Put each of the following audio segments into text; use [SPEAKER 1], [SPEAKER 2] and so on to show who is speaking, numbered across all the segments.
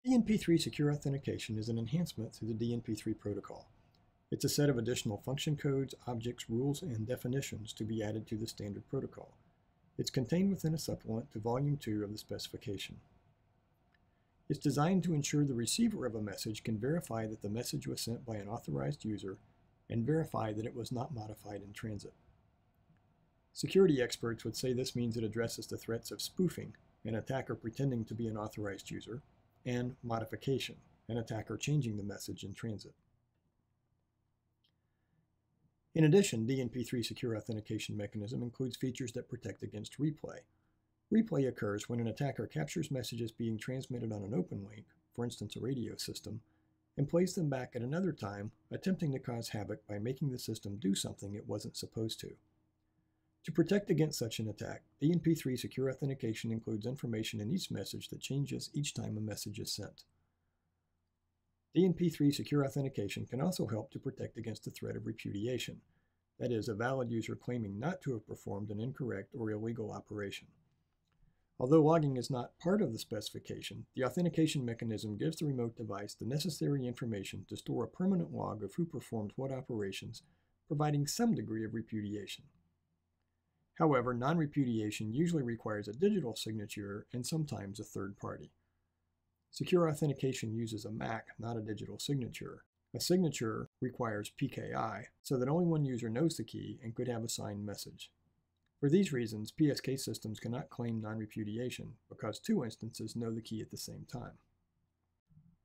[SPEAKER 1] DNP3 Secure Authentication is an enhancement to the DNP3 protocol. It's a set of additional function codes, objects, rules, and definitions to be added to the standard protocol. It's contained within a supplement to Volume 2 of the specification. It's designed to ensure the receiver of a message can verify that the message was sent by an authorized user and verify that it was not modified in transit. Security experts would say this means it addresses the threats of spoofing, an attacker pretending to be an authorized user, and modification, an attacker changing the message in transit. In addition, DNP3 Secure Authentication mechanism includes features that protect against replay. Replay occurs when an attacker captures messages being transmitted on an open link, for instance a radio system, and plays them back at another time, attempting to cause havoc by making the system do something it wasn't supposed to. To protect against such an attack, DNP3 Secure Authentication includes information in each message that changes each time a message is sent. DNP3 Secure Authentication can also help to protect against the threat of repudiation, that is, a valid user claiming not to have performed an incorrect or illegal operation. Although logging is not part of the specification, the authentication mechanism gives the remote device the necessary information to store a permanent log of who performed what operations, providing some degree of repudiation. However, non-repudiation usually requires a digital signature and sometimes a third party. Secure authentication uses a MAC, not a digital signature. A signature requires PKI, so that only one user knows the key and could have a signed message. For these reasons, PSK systems cannot claim non-repudiation because two instances know the key at the same time.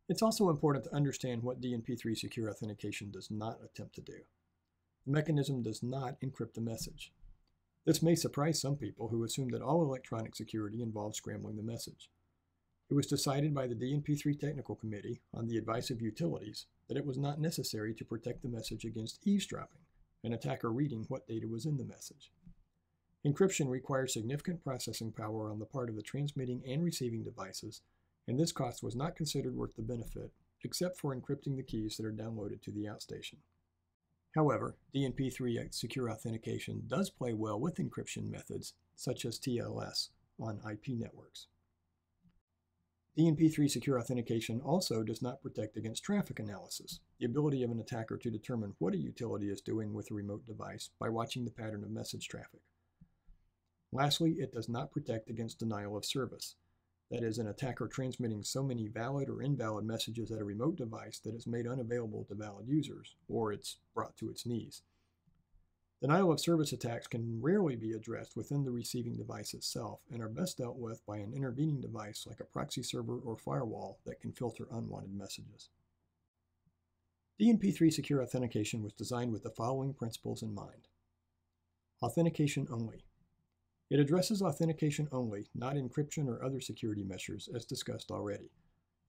[SPEAKER 1] It's also important to understand what DNP3 Secure Authentication does not attempt to do. The mechanism does not encrypt the message. This may surprise some people who assume that all electronic security involves scrambling the message. It was decided by the DNP3 Technical Committee, on the advice of utilities, that it was not necessary to protect the message against eavesdropping, an attacker reading what data was in the message. Encryption requires significant processing power on the part of the transmitting and receiving devices, and this cost was not considered worth the benefit, except for encrypting the keys that are downloaded to the outstation. However, DNP3 Secure Authentication does play well with encryption methods, such as TLS, on IP networks. DNP3 Secure Authentication also does not protect against traffic analysis, the ability of an attacker to determine what a utility is doing with a remote device by watching the pattern of message traffic. Lastly, it does not protect against denial of service, that is, an attacker transmitting so many valid or invalid messages at a remote device that it's made unavailable to valid users, or it's brought to its knees. Denial of service attacks can rarely be addressed within the receiving device itself and are best dealt with by an intervening device like a proxy server or firewall that can filter unwanted messages. DNP3 Secure Authentication was designed with the following principles in mind. Authentication only. It addresses authentication only, not encryption or other security measures, as discussed already.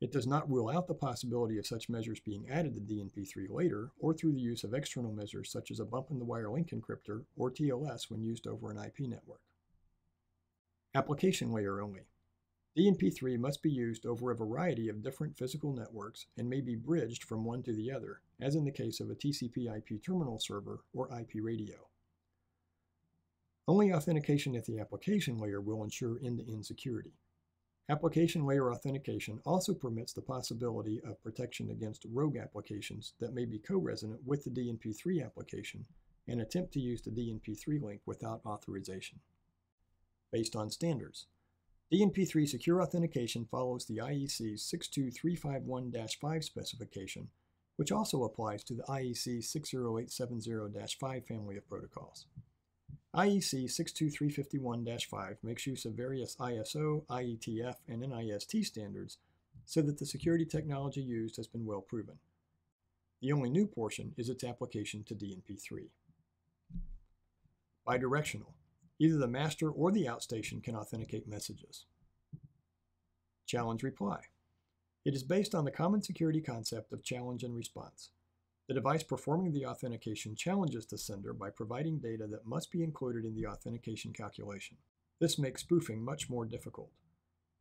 [SPEAKER 1] It does not rule out the possibility of such measures being added to DNP3 later, or through the use of external measures such as a bump-in-the-wire link encryptor or TLS when used over an IP network. Application layer only. DNP3 must be used over a variety of different physical networks and may be bridged from one to the other, as in the case of a TCP/IP terminal server or IP radio. Only authentication at the application layer will ensure end-to-end security. Application layer authentication also permits the possibility of protection against rogue applications that may be co-resident with the DNP3 application and attempt to use the DNP3 link without authorization. Based on standards, DNP3 Secure Authentication follows the IEC 62351-5 specification, which also applies to the IEC 60870-5 family of protocols. IEC 62351-5 makes use of various ISO, IETF, and NIST standards so that the security technology used has been well proven. The only new portion is its application to DNP3. Bidirectional. Either the master or the outstation can authenticate messages. Challenge reply. It is based on the common security concept of challenge and response. The device performing the authentication challenges the sender by providing data that must be included in the authentication calculation. This makes spoofing much more difficult.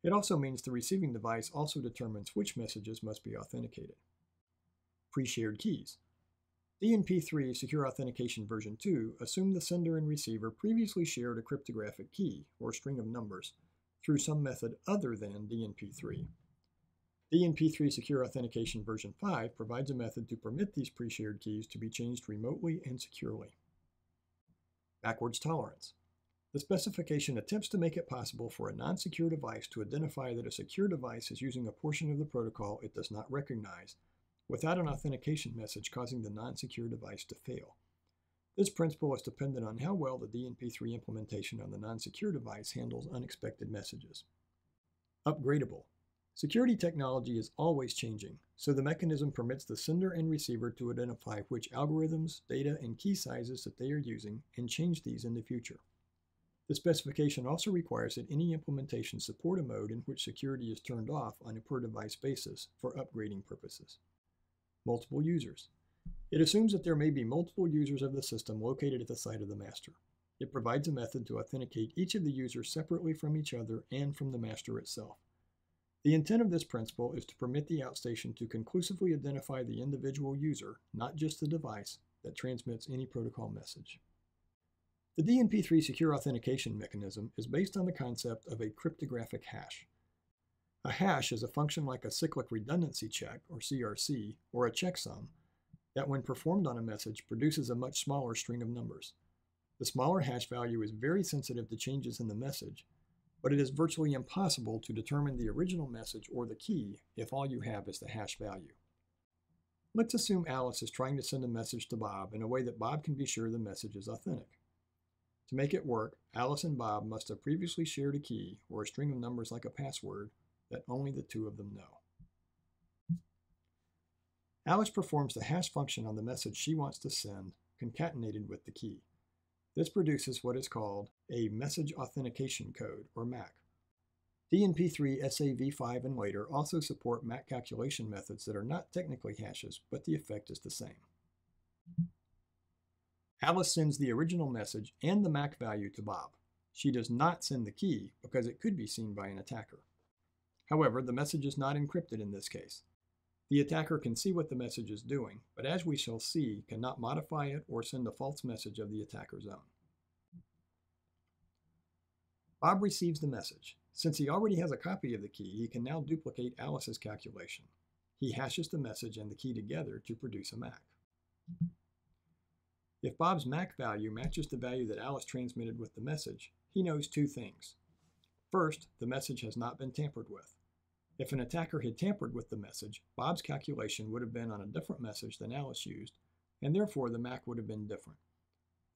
[SPEAKER 1] It also means the receiving device also determines which messages must be authenticated. Pre-shared keys. DNP3 Secure Authentication version 2 assumed the sender and receiver previously shared a cryptographic key, or string of numbers, through some method other than DNP3. DNP3 Secure Authentication version 5 provides a method to permit these pre-shared keys to be changed remotely and securely. Backwards tolerance. The specification attempts to make it possible for a non-secure device to identify that a secure device is using a portion of the protocol it does not recognize, without an authentication message causing the non-secure device to fail. This principle is dependent on how well the DNP3 implementation on the non-secure device handles unexpected messages. Upgradable. Security technology is always changing, so the mechanism permits the sender and receiver to identify which algorithms, data, and key sizes that they are using and change these in the future. The specification also requires that any implementation support a mode in which security is turned off on a per-device basis for upgrading purposes. Multiple users. It assumes that there may be multiple users of the system located at the site of the master. It provides a method to authenticate each of the users separately from each other and from the master itself. The intent of this principle is to permit the outstation to conclusively identify the individual user, not just the device, that transmits any protocol message. The DNP3 Secure Authentication mechanism is based on the concept of a cryptographic hash. A hash is a function like a cyclic redundancy check, or CRC, or a checksum, that when performed on a message produces a much smaller string of numbers. The smaller hash value is very sensitive to changes in the message, but it is virtually impossible to determine the original message or the key if all you have is the hash value. Let's assume Alice is trying to send a message to Bob in a way that Bob can be sure the message is authentic. To make it work, Alice and Bob must have previously shared a key or a string of numbers like a password that only the two of them know. Alice performs the hash function on the message she wants to send, concatenated with the key. This produces what is called a Message Authentication Code, or MAC. DNP3 SAv5 and later also support MAC calculation methods that are not technically hashes, but the effect is the same. Alice sends the original message and the MAC value to Bob. She does not send the key because it could be seen by an attacker. However, the message is not encrypted in this case. The attacker can see what the message is doing, but as we shall see, cannot modify it or send a false message of the attacker's own. Bob receives the message. Since he already has a copy of the key, he can now duplicate Alice's calculation. He hashes the message and the key together to produce a MAC. If Bob's MAC value matches the value that Alice transmitted with the message, he knows two things. First, the message has not been tampered with. If an attacker had tampered with the message, Bob's calculation would have been on a different message than Alice used, and therefore the MAC would have been different.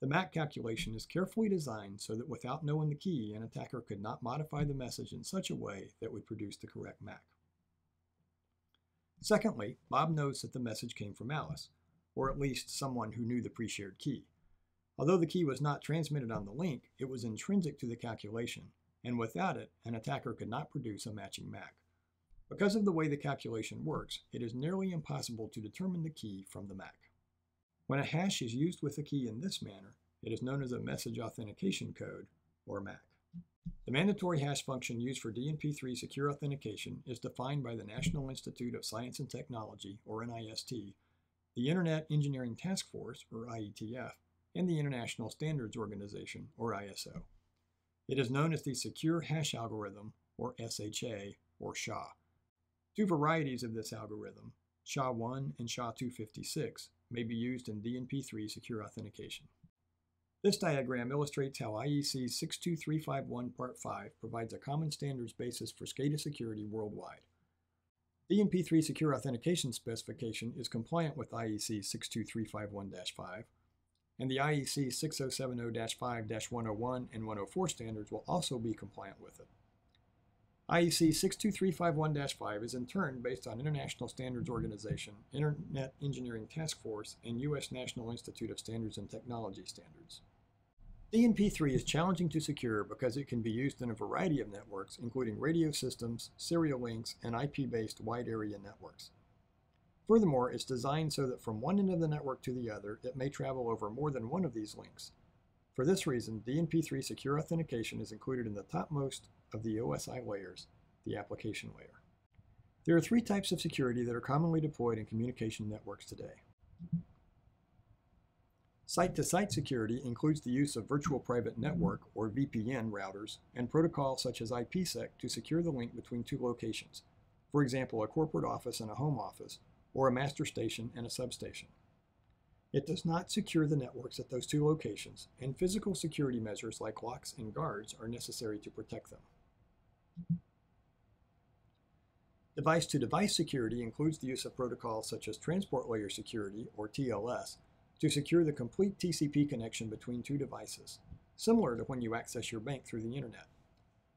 [SPEAKER 1] The MAC calculation is carefully designed so that without knowing the key, an attacker could not modify the message in such a way that would produce the correct MAC. Secondly, Bob knows that the message came from Alice, or at least someone who knew the pre-shared key. Although the key was not transmitted on the link, it was intrinsic to the calculation, and without it, an attacker could not produce a matching MAC. Because of the way the calculation works, it is nearly impossible to determine the key from the MAC. When a hash is used with a key in this manner, it is known as a Message Authentication Code, or MAC. The mandatory hash function used for DNP3 Secure Authentication is defined by the National Institute of Science and Technology, or NIST, the Internet Engineering Task Force, or IETF, and the International Standards Organization, or ISO. It is known as the Secure Hash Algorithm, or SHA, or SHA. Two varieties of this algorithm, SHA-1 and SHA-256, may be used in DNP3 Secure Authentication. This diagram illustrates how IEC 62351 Part 5 provides a common standards basis for SCADA security worldwide. DNP3 Secure Authentication specification is compliant with IEC 62351-5, and the IEC 6070-5-101 and 104 standards will also be compliant with it. IEC 62351-5 is in turn based on International Standards Organization, Internet Engineering Task Force, and U.S. National Institute of Standards and Technology standards. DNP3 is challenging to secure because it can be used in a variety of networks, including radio systems, serial links, and IP-based wide area networks. Furthermore, it's designed so that from one end of the network to the other, it may travel over more than one of these links. For this reason, DNP3 Secure Authentication is included in the topmost of the OSI layers, the application layer. There are three types of security that are commonly deployed in communication networks today. Site-to-site security includes the use of virtual private network, or VPN, routers and protocols such as IPsec to secure the link between two locations. for example, a corporate office and a home office, or a master station and a substation. It does not secure the networks at those two locations, and physical security measures like locks and guards are necessary to protect them. Device-to-device security includes the use of protocols such as Transport Layer Security, or TLS, to secure the complete TCP connection between two devices, similar to when you access your bank through the internet.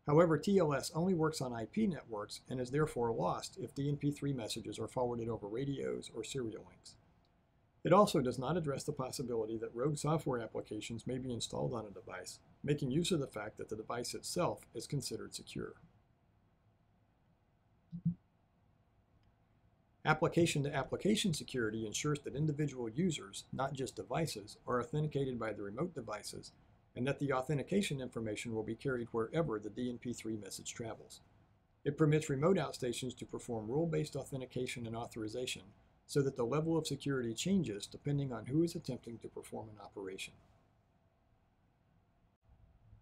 [SPEAKER 1] However, TLS only works on IP networks and is therefore lost if DNP3 messages are forwarded over radios or serial links. It also does not address the possibility that rogue software applications may be installed on a device, making use of the fact that the device itself is considered secure. Application-to-application security ensures that individual users, not just devices, are authenticated by the remote devices, and that the authentication information will be carried wherever the DNP3 message travels. It permits remote outstations to perform rule-based authentication and authorization, so that the level of security changes depending on who is attempting to perform an operation.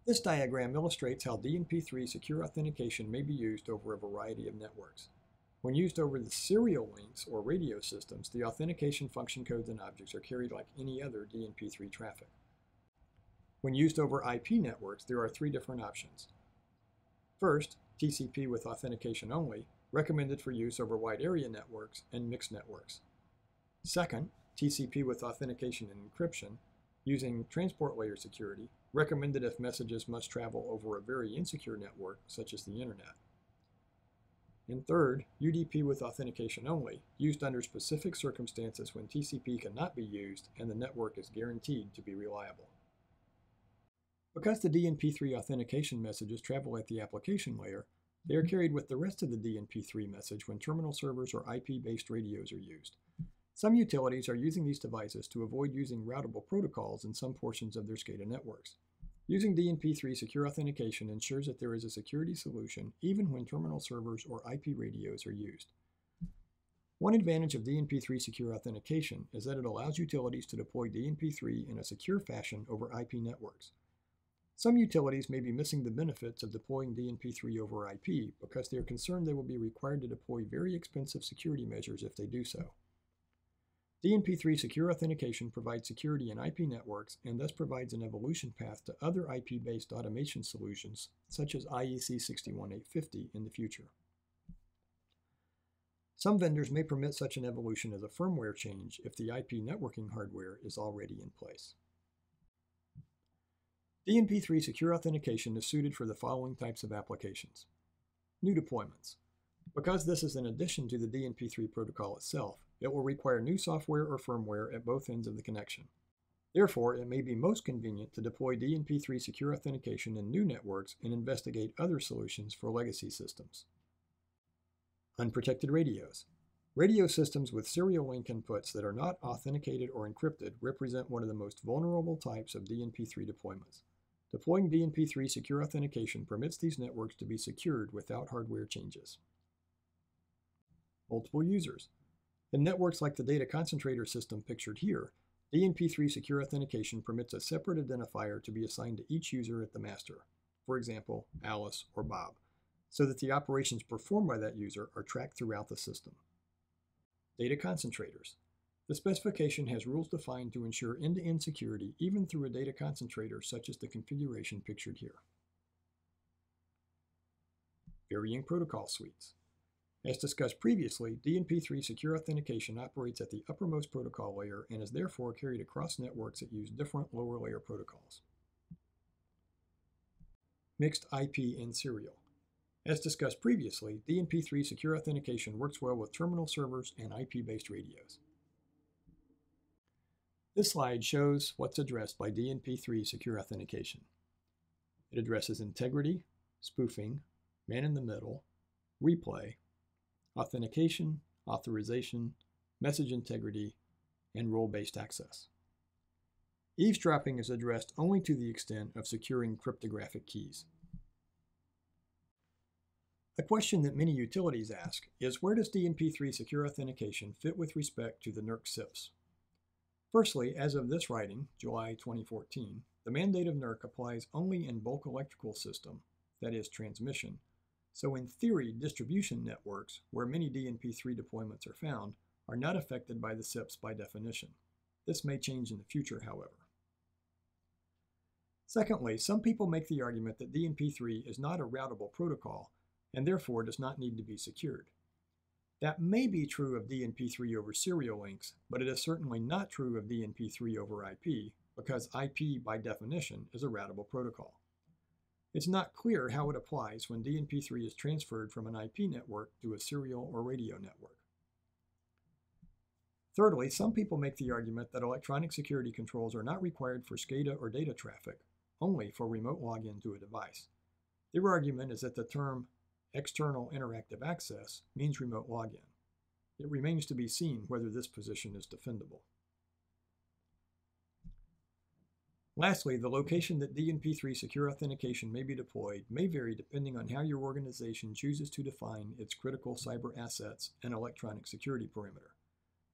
[SPEAKER 1] This diagram illustrates how DNP3 secure authentication may be used over a variety of networks. When used over the serial links or radio systems, the authentication function codes and objects are carried like any other DNP3 traffic. When used over IP networks, there are three different options. First, TCP with authentication only, recommended for use over wide area networks and mixed networks. Second, TCP with authentication and encryption, using transport layer security, recommended if messages must travel over a very insecure network, such as the internet. And third, UDP with authentication only, used under specific circumstances when TCP cannot be used and the network is guaranteed to be reliable. Because the DNP3 authentication messages travel at the application layer, they are carried with the rest of the DNP3 message when terminal servers or IP-based radios are used. Some utilities are using these devices to avoid using routable protocols in some portions of their SCADA networks. Using DNP3 secure authentication ensures that there is a security solution even when terminal servers or IP radios are used. One advantage of DNP3 secure authentication is that it allows utilities to deploy DNP3 in a secure fashion over IP networks. Some utilities may be missing the benefits of deploying DNP3 over IP because they are concerned they will be required to deploy very expensive security measures if they do so. DNP3 secure authentication provides security in IP networks and thus provides an evolution path to other IP-based automation solutions such as IEC 61850 in the future. Some vendors may permit such an evolution as a firmware change if the IP networking hardware is already in place. DNP3 secure authentication is suited for the following types of applications. New deployments. Because this is in addition to the DNP3 protocol itself, it will require new software or firmware at both ends of the connection. Therefore, it may be most convenient to deploy DNP3 secure authentication in new networks and investigate other solutions for legacy systems. Unprotected radios. Radio systems with serial link inputs that are not authenticated or encrypted represent one of the most vulnerable types of DNP3 deployments. Deploying DNP3 secure authentication permits these networks to be secured without hardware changes. Multiple users. In networks like the data concentrator system pictured here, DNP3 secure authentication permits a separate identifier to be assigned to each user at the master, for example, Alice or Bob, so that the operations performed by that user are tracked throughout the system. Data concentrators. The specification has rules defined to ensure end-to-end security even through a data concentrator such as the configuration pictured here. Varying protocol suites. As discussed previously, DNP3 secure authentication operates at the uppermost protocol layer and is therefore carried across networks that use different lower layer protocols. Mixed IP and serial. As discussed previously, DNP3 secure authentication works well with terminal servers and IP-based radios. This slide shows what's addressed by DNP3 secure authentication. It addresses integrity, spoofing, man-in-the-middle, replay, authentication, authorization, message integrity, and role-based access. Eavesdropping is addressed only to the extent of securing cryptographic keys. A question that many utilities ask is, where does DNP3 secure authentication fit with respect to the NERC CIFS? Firstly, as of this writing, July 2014, the mandate of NERC applies only in bulk electrical system, that is transmission, So in theory, distribution networks, where many DNP3 deployments are found, are not affected by the SIPs by definition. This may change in the future, however. Secondly, some people make the argument that DNP3 is not a routable protocol and therefore does not need to be secured. That may be true of DNP3 over serial links, but it is certainly not true of DNP3 over IP, because IP by definition is a routable protocol. It's not clear how it applies when DNP3 is transferred from an IP network to a serial or radio network. Thirdly, some people make the argument that electronic security controls are not required for SCADA or data traffic, only for remote login to a device. Their argument is that the term external interactive access means remote login. It remains to be seen whether this position is defendable. Lastly, the location that DNP3 Secure Authentication may be deployed may vary depending on how your organization chooses to define its critical cyber assets and electronic security perimeter.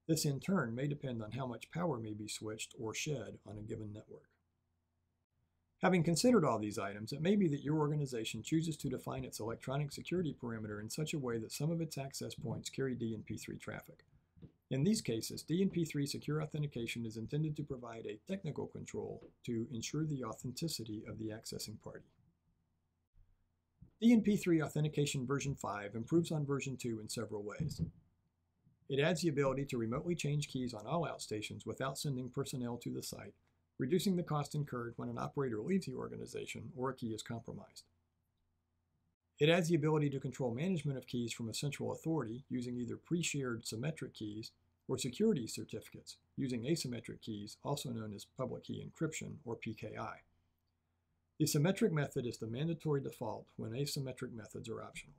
[SPEAKER 1] This in turn may depend on how much power may be switched or shed on a given network. Having considered all these items, it may be that your organization chooses to define its electronic security perimeter in such a way that some of its access points carry DNP3 traffic. In these cases, DNP3 Secure Authentication is intended to provide a technical control to ensure the authenticity of the accessing party. DNP3 Authentication version 5 improves on version 2 in several ways. It adds the ability to remotely change keys on all outstations without sending personnel to the site, reducing the cost incurred when an operator leaves the organization or a key is compromised. It adds the ability to control management of keys from a central authority using either pre-shared symmetric keys or security certificates using asymmetric keys, also known as public key encryption or PKI. The symmetric method is the mandatory default when asymmetric methods are optional.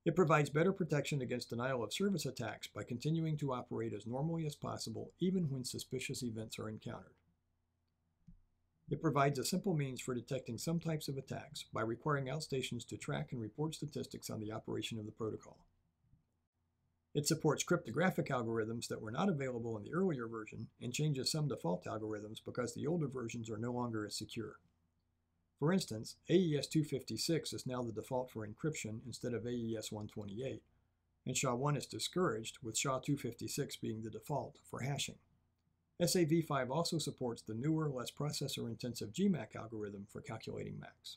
[SPEAKER 1] It provides better protection against denial of service attacks by continuing to operate as normally as possible even when suspicious events are encountered. It provides a simple means for detecting some types of attacks by requiring outstations to track and report statistics on the operation of the protocol. It supports cryptographic algorithms that were not available in the earlier version and changes some default algorithms because the older versions are no longer as secure. For instance, AES 256 is now the default for encryption instead of AES 128, and SHA-1 is discouraged, with SHA-256 being the default for hashing. SAV5 also supports the newer, less processor-intensive GMAC algorithm for calculating MACs.